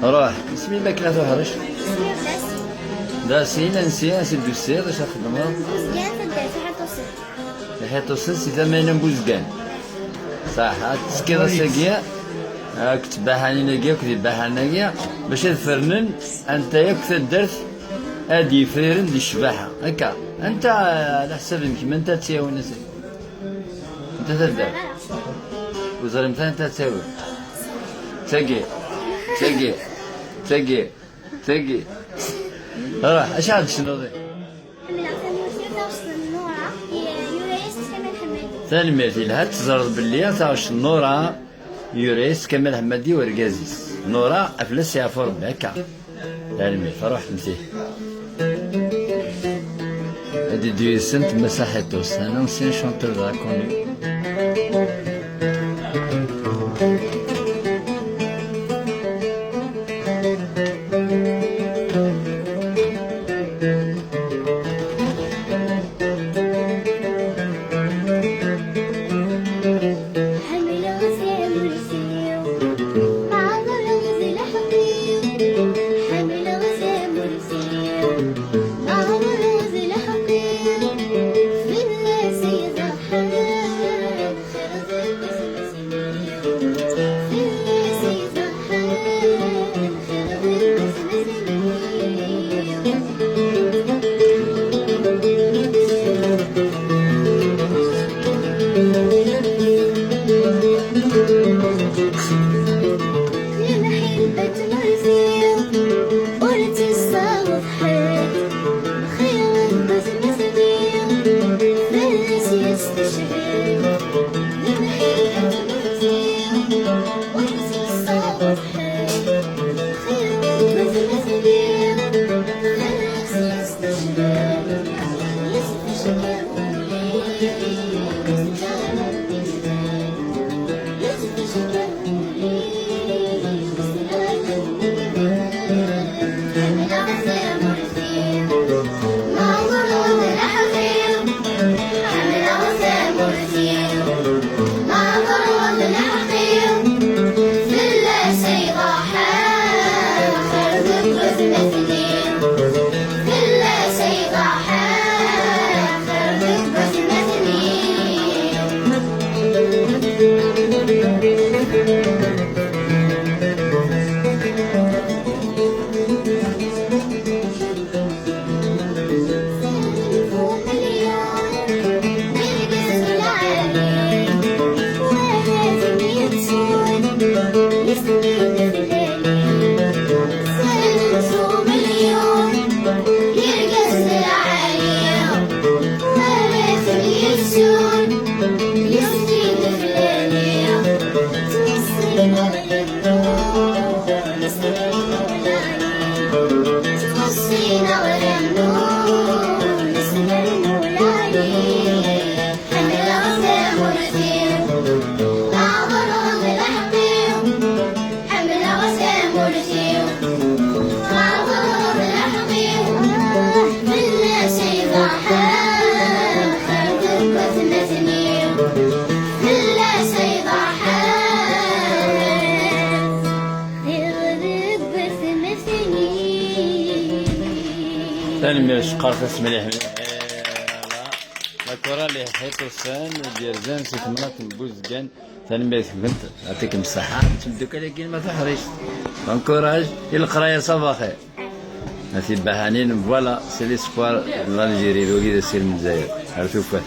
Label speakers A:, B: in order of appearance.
A: روح اسمي ماكلة تهرش
B: اسمي داسي.
A: داسين نسي سيدو السير اش خدمة
B: بوزقان تدار في حيط وسط.
A: لحيت وصلت ثمانين بوزقان صح تسكيض ساقيا كنت باهاني ناقيا كنت باهاناقيا باش الفرنن انت ياك تدرت ادي فريرن دي الشباحة هكا انت على حساب يمكن انت تساوي نسي انت تدر وزرمت انت تساوي تاقي تاقي تاقي تاقي روح اش عاد شنو ذي
B: من عثمان وسير توصل النورة يوريس كمال حمادي.
A: ثاني مثيل هاد تزرد باللي تاوش نورا يوريس كمال حمادي ورقازيس نورا افلس يا فورم هكا ثاني فروح نسيه هادي دي سنت مساحتوس انا نسين شونتر دا كوني ثاني ماش قارفة مليح لا كرة اللي حيطو السان ديال زان سيت مناط بوزقان ثاني ماش كنت يعطيكم الصحة تبدو كاين ما تحريش انكوراج القراية صافا خير هاتي باهانين فوالا سي ليسبوار لالجيري الوكيد السير من الجزائر عرفتو فاه